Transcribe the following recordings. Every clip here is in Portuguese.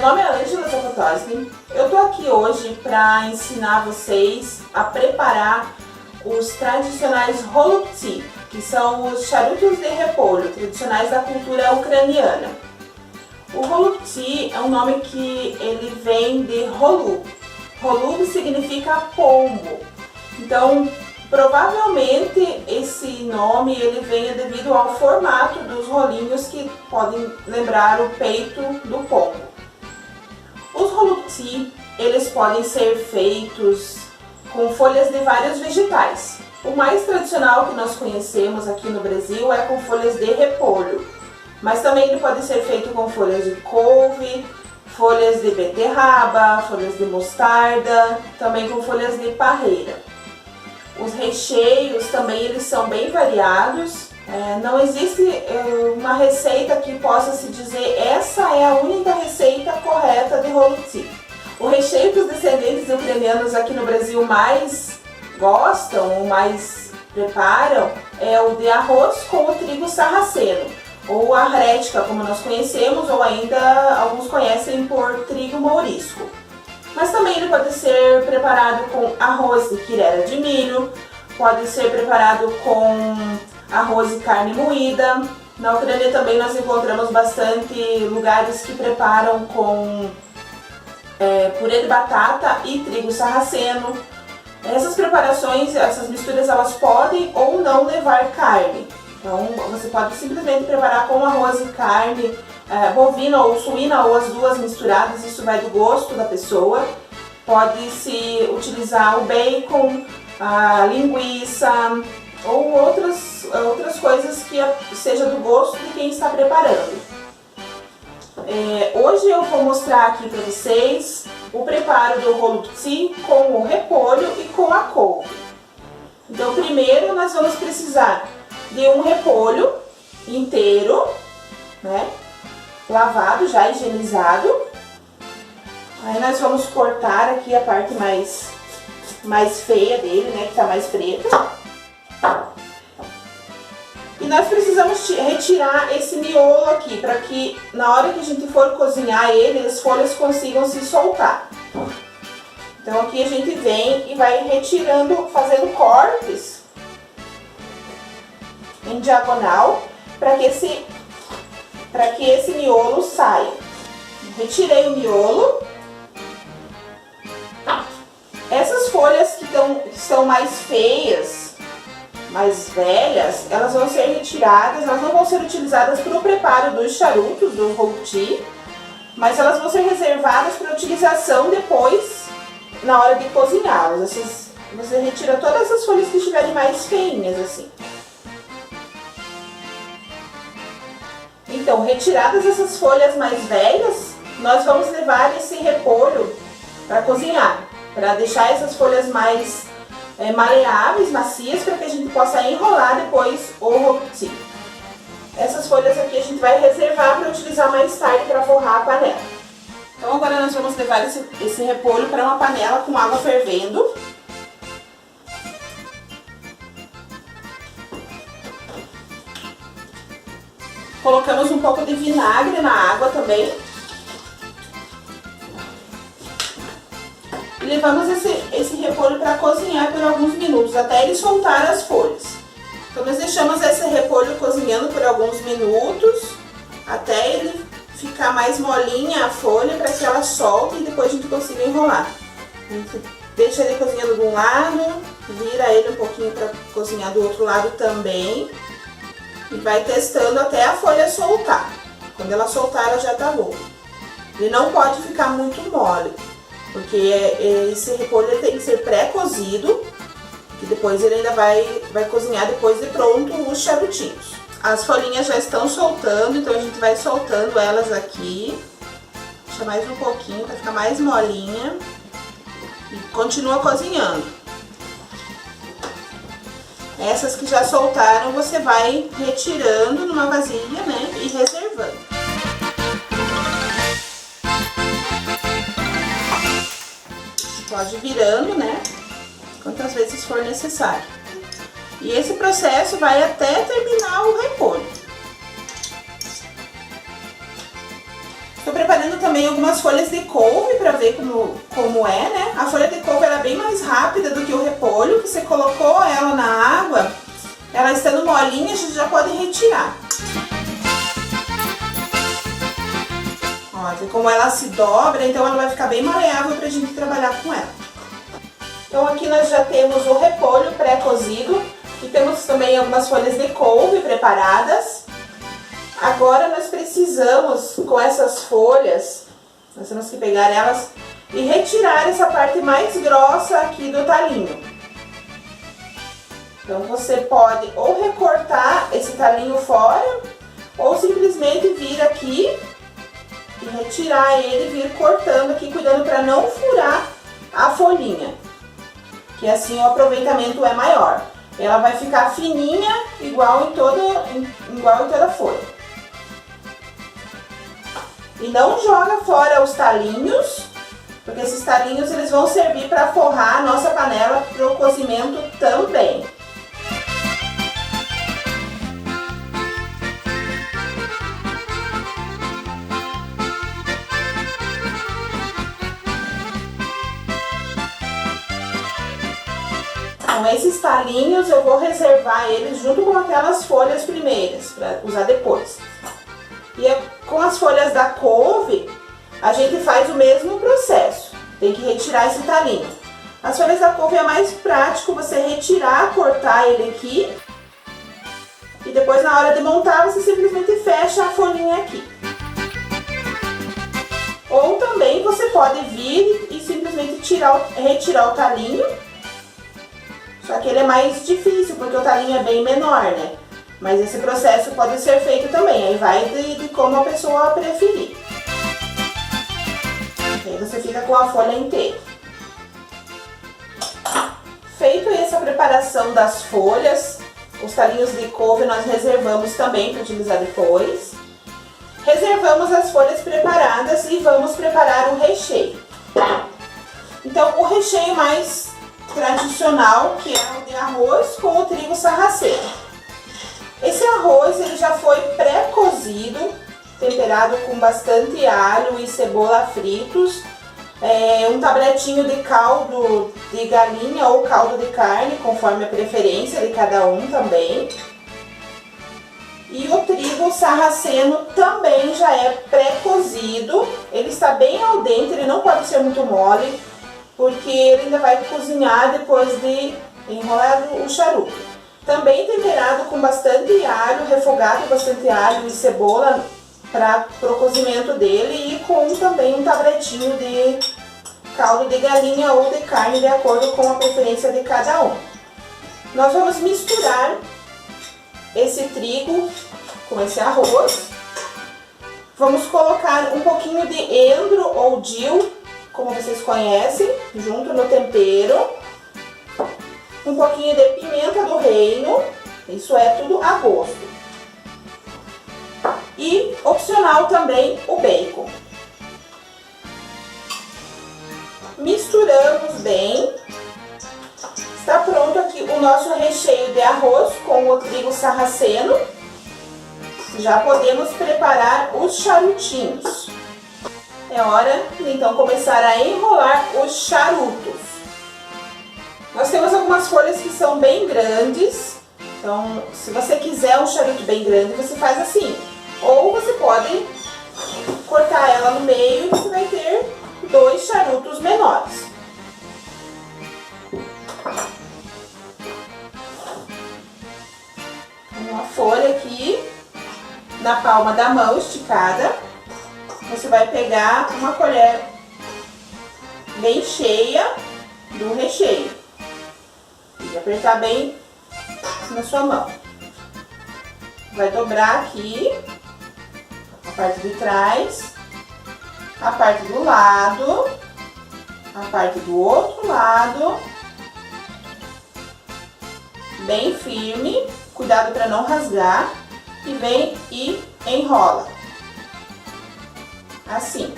nome é Ângela Zapatosny. Eu tô aqui hoje para ensinar vocês a preparar os tradicionais holubtsi, que são os charutos de repolho, tradicionais da cultura ucraniana. O holubtsi é um nome que ele vem de holub. Holub significa pombo. Então, provavelmente esse nome ele venha devido ao formato dos rolinhos que podem lembrar o peito do pombo. Os holubtsi, eles podem ser feitos com folhas de vários vegetais. O mais tradicional que nós conhecemos aqui no Brasil é com folhas de repolho, mas também ele pode ser feito com folhas de couve, folhas de beterraba, folhas de mostarda, também com folhas de parreira. Os recheios também eles são bem variados. Não existe uma receita que possa se dizer essa é a única receita correta de holubtsi. O recheio que os descendentes ucranianos aqui no Brasil mais gostam, ou mais preparam, é o de arroz com o trigo sarraceno, ou a hretka, como nós conhecemos, ou ainda alguns conhecem por trigo mourisco. Mas também ele pode ser preparado com arroz de quirera de milho, pode ser preparado com arroz e carne moída. Na Ucrânia também nós encontramos bastante lugares que preparam com purê de batata e trigo sarraceno. Essas preparações, essas misturas, elas podem ou não levar carne. Então você pode simplesmente preparar com arroz e carne bovina ou suína ou as duas misturadas, isso vai do gosto da pessoa. Pode-se utilizar o bacon, a linguiça ou outras coisas que seja do gosto de quem está preparando. Hoje eu vou mostrar aqui para vocês o preparo do holubtsi com o repolho e com a couve. Então primeiro nós vamos precisar de um repolho inteiro, né? Lavado, já higienizado. Aí nós vamos cortar aqui a parte mais feia dele, né, que tá mais preta. E nós precisamos retirar esse miolo aqui, para que na hora que a gente for cozinhar ele, as folhas consigam se soltar. Então aqui a gente vem e vai retirando, fazendo cortes em diagonal, para que esse miolo saia. Retirei o miolo. Essas folhas que são mais feias, mais velhas, elas vão ser retiradas, elas não vão ser utilizadas para o preparo dos charutos, do holubtsi, mas elas vão ser reservadas para utilização depois, na hora de cozinhá-las. Você retira todas as folhas que estiverem mais feinhas, assim. Então, retiradas essas folhas mais velhas, nós vamos levar esse repolho para cozinhar, para deixar essas folhas mais maleáveis, macias, para que a gente possa enrolar depois o holubtsi. Essas folhas aqui a gente vai reservar para utilizar mais tarde para forrar a panela. Então agora nós vamos levar esse repolho para uma panela com água fervendo. Colocamos um pouco de vinagre na água também. E levamos esse repolho para cozinhar por alguns minutos, até ele soltar as folhas. Então nós deixamos esse repolho cozinhando por alguns minutos, até ele ficar mais molinha a folha, para que ela solte e depois a gente consiga enrolar. A gente deixa ele cozinhando de um lado, vira ele um pouquinho para cozinhar do outro lado também. E vai testando até a folha soltar. Quando ela soltar, ela já tá boa. Ele não pode ficar muito mole, porque esse repolho tem que ser pré-cozido, que depois ele ainda vai cozinhar depois de pronto os charutinhos. As folhinhas já estão soltando, então a gente vai soltando elas aqui. Deixa mais um pouquinho para ficar mais molinha. E continua cozinhando. Essas que já soltaram, você vai retirando numa vasilha, né, e reservando. Pode ir virando, né, quantas vezes for necessário. E esse processo vai até terminar o repolho. Tô preparando também algumas folhas de couve para ver como é, né? A folha de couve é bem mais rápida do que o repolho, que você colocou ela na água, ela estando molinha, a gente já pode retirar. Ó, vê como ela se dobra, então ela vai ficar bem maleável pra gente trabalhar com ela. Então aqui nós já temos o repolho pré-cozido e temos também algumas folhas de couve preparadas. Agora nós precisamos, com essas folhas, nós temos que pegar elas e retirar essa parte mais grossa aqui do talinho. Então você pode ou recortar esse talinho fora, ou simplesmente vir aqui e retirar ele e vir cortando aqui, cuidando para não furar a folhinha, que assim o aproveitamento é maior. Ela vai ficar fininha, igual em toda folha. E não joga fora os talinhos, porque esses talinhos eles vão servir para forrar a nossa panela para o cozimento também. Então esses talinhos eu vou reservar eles junto com aquelas folhas primeiras, para usar depois. E com as folhas da couve, a gente faz o mesmo processo. Tem que retirar esse talinho. As folhas da couve é mais prático você retirar, cortar ele aqui. E depois na hora de montar, você simplesmente fecha a folhinha aqui. Ou também você pode vir e simplesmente retirar o talinho. Só que ele é mais difícil, porque o talinho é bem menor, né? Mas esse processo pode ser feito também, aí vai de como a pessoa preferir. Aí você fica com a folha inteira. Feito essa preparação das folhas, os talinhos de couve nós reservamos também para utilizar depois. Reservamos as folhas preparadas e vamos preparar o recheio. Então o recheio mais tradicional, que é o de arroz com o trigo sarraceno. Esse arroz ele já foi pré-cozido, temperado com bastante alho e cebola fritos, um tabletinho de caldo de galinha ou caldo de carne, conforme a preferência de cada um também. E o trigo sarraceno também já é pré-cozido, ele está bem al dente, ele não pode ser muito mole, porque ele ainda vai cozinhar depois de enrolar o charuto. Também temperado com bastante alho, refogado bastante alho e cebola para o cozimento dele e com também um tabletinho de caldo de galinha ou de carne, de acordo com a preferência de cada um. Nós vamos misturar esse trigo com esse arroz. Vamos colocar um pouquinho de endro ou dill, como vocês conhecem, junto no tempero. Um pouquinho de pimenta do reino, isso é tudo a gosto. E opcional também o bacon. Misturamos bem. Está pronto aqui o nosso recheio de arroz com o trigo sarraceno. Já podemos preparar os charutinhos. É hora de então começar a enrolar os charutos. Nós temos algumas folhas que são bem grandes, então se você quiser um charuto bem grande, você faz assim. Ou você pode cortar ela no meio e você vai ter 2 charutos menores. Uma folha aqui, na palma da mão esticada, você vai pegar uma colher bem cheia do recheio. E apertar bem na sua mão. Vai dobrar aqui a parte de trás, a parte do lado, a parte do outro lado, bem firme, cuidado para não rasgar, e vem e enrola, assim.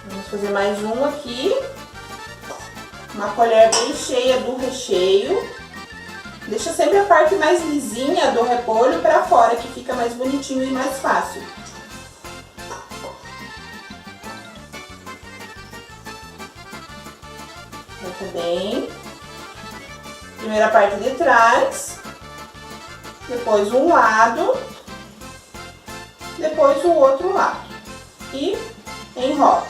Vamos fazer mais um aqui, uma colher bem cheia do recheio. Deixa sempre a parte mais lisinha do repolho para fora, que fica mais bonitinho e mais fácil. Muito bem. Primeira parte de trás, depois um lado, depois o outro lado e enrola.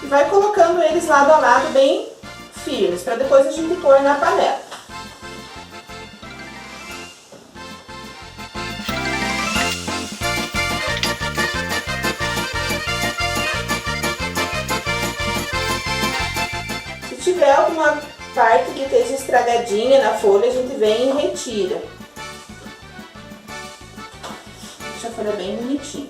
E vai colocando eles lado a lado bem firmes, para depois a gente pôr na panela. Se tiver alguma parte que esteja estragadinha na folha, a gente vem e retira. Deixa a folha bem bonitinha.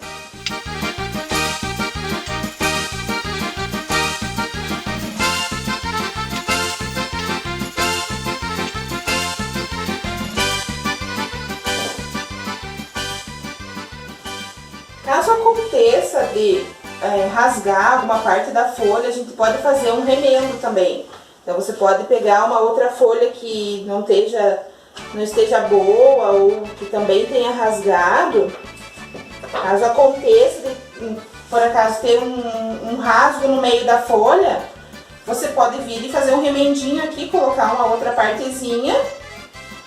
Caso aconteça de rasgar alguma parte da folha, a gente pode fazer um remendo também. Então você pode pegar uma outra folha que não esteja boa ou que também tenha rasgado. Caso aconteça de, por acaso, ter um rasgo no meio da folha, você pode vir e fazer um remendinho aqui, colocar uma outra partezinha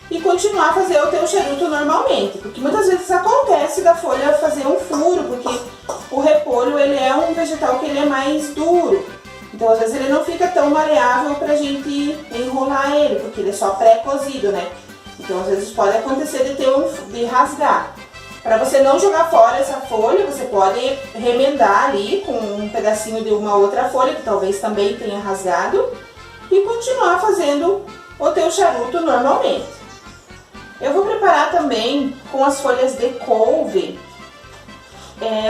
e continuar a fazer o teu charuto normalmente, porque muitas vezes acontece da folha fazer um furo, porque o repolho ele é um vegetal que ele é mais duro, então às vezes ele não fica tão maleável pra gente enrolar ele, porque ele é só pré-cozido, né? Então às vezes pode acontecer de rasgar. Para você não jogar fora essa folha, você pode remendar ali com um pedacinho de uma outra folha que talvez também tenha rasgado e continuar fazendo o teu charuto normalmente. Eu vou preparar também com as folhas de couve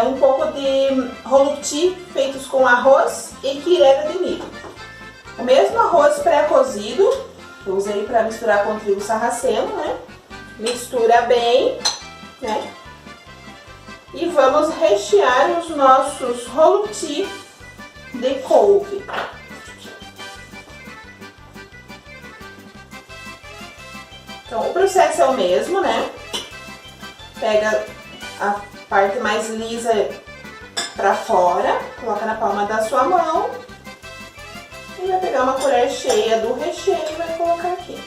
um pouco de holupti feitos com arroz e quirera de milho. O mesmo arroz pré-cozido, eu usei para misturar com trigo sarraceno, né? Mistura bem, né? E vamos rechear os nossos holupti de couve. Então, o processo é o mesmo, né? Pega a parte mais lisa pra fora, coloca na palma da sua mão e vai pegar uma colher cheia do recheio e vai colocar aqui.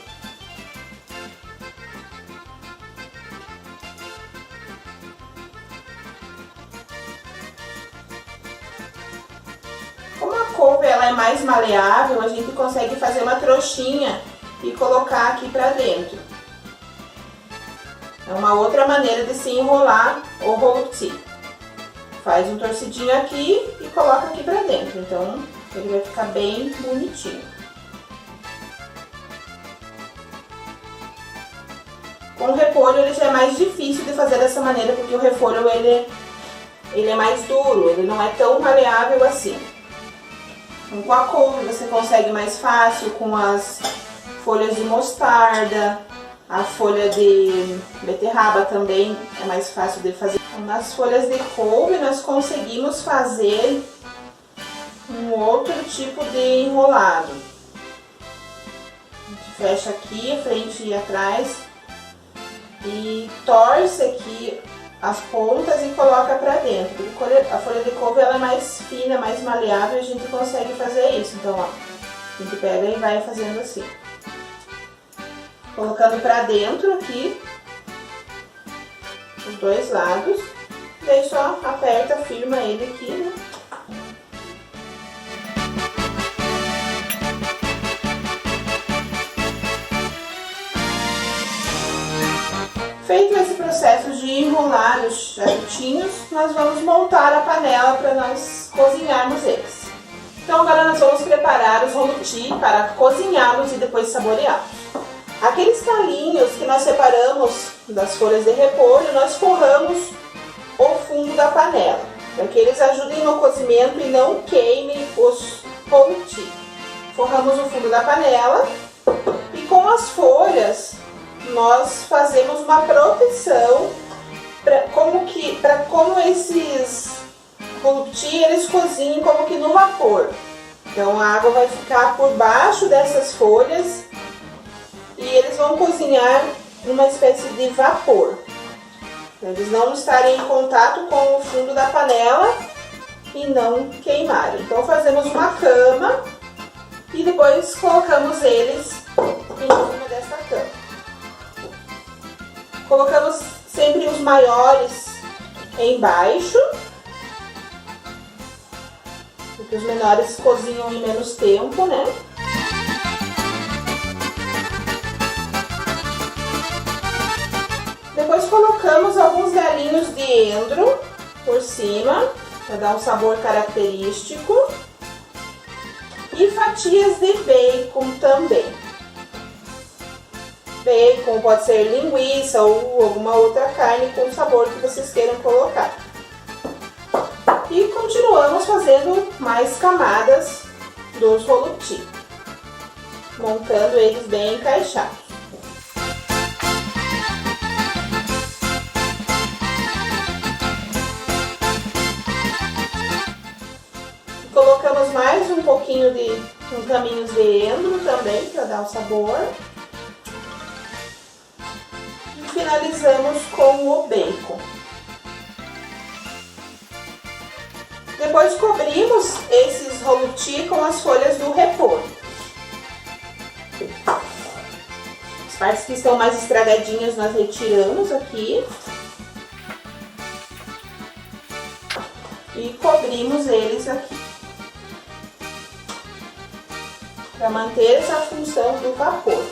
Como a couve ela é mais maleável, a gente consegue fazer uma trouxinha e colocar aqui pra dentro. É uma outra maneira de se enrolar o holupti. Faz um torcidinho aqui e coloca aqui pra dentro, então ele vai ficar bem bonitinho. Com o repolho ele já é mais difícil de fazer dessa maneira, porque o repolho ele é mais duro, ele não é tão maleável assim. Então, com a couve você consegue mais fácil, com as folhas de mostarda, a folha de beterraba também é mais fácil de fazer. Nas folhas de couve nós conseguimos fazer um outro tipo de enrolado. A gente fecha aqui a frente e atrás e torce aqui as pontas e coloca pra dentro. A folha de couve ela é mais fina, mais maleável e a gente consegue fazer isso. Então, ó, a gente pega e vai fazendo assim. Colocando pra dentro aqui, os dois lados, daí só aperta, firma ele aqui, né? Feito esse processo de enrolar os charutinhos, nós vamos montar a panela para nós cozinharmos eles. Então agora nós vamos preparar os holupti para cozinhá-los e depois saboreá-los. Aqueles talinhos que nós separamos das folhas de repolho, nós forramos o fundo da panela, para que eles ajudem no cozimento e não queimem os holupti. Forramos o fundo da panela e com as folhas nós fazemos uma proteção para como esses holupti eles cozinhem como que no vapor. Então a água vai ficar por baixo dessas folhas e eles vão cozinhar numa espécie de vapor. Eles não estarem em contato com o fundo da panela e não queimarem. Então fazemos uma cama e depois colocamos eles em cima dessa cama. Colocamos sempre os maiores embaixo, porque os menores cozinham em menos tempo, né? Depois colocamos alguns galinhos de endro por cima, para dar um sabor característico. E fatias de bacon também. Bacon, pode ser linguiça ou alguma outra carne com o sabor que vocês queiram colocar. E continuamos fazendo mais camadas dos roluti, montando eles bem encaixados. Colocamos mais um pouquinho de uns raminhos de endro também, para dar o sabor. E finalizamos com o bacon. Depois cobrimos esses roluti com as folhas do repolho. As partes que estão mais estragadinhas nós retiramos aqui. E cobrimos eles aqui, para manter essa função do vapor.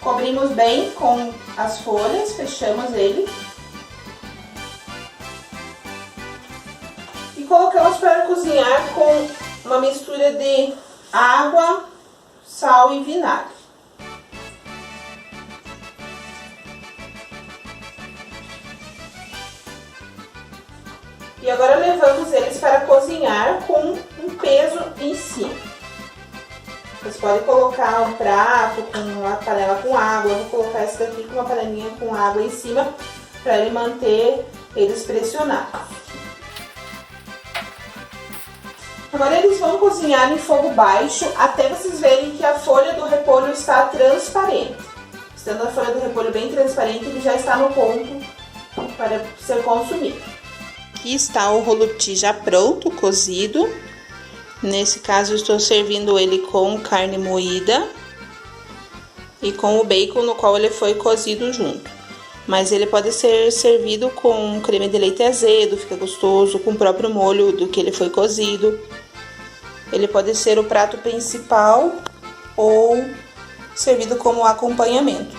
Cobrimos bem com as folhas, fechamos ele. E colocamos para cozinhar com uma mistura de água, sal e vinagre. E agora levamos eles para cozinhar com um peso em cima. Vocês podem colocar um prato com uma panela com água. Eu vou colocar esse daqui com uma panelinha com água em cima para ele manter eles pressionados. Agora eles vão cozinhar em fogo baixo até vocês verem que a folha do repolho está transparente. Estando a folha do repolho bem transparente, ele já está no ponto para ser consumido. Aqui está o roluti já pronto, cozido. Nesse caso, eu estou servindo ele com carne moída e com o bacon, no qual ele foi cozido junto. Mas ele pode ser servido com creme de leite azedo, fica gostoso, com o próprio molho do que ele foi cozido. Ele pode ser o prato principal ou servido como acompanhamento.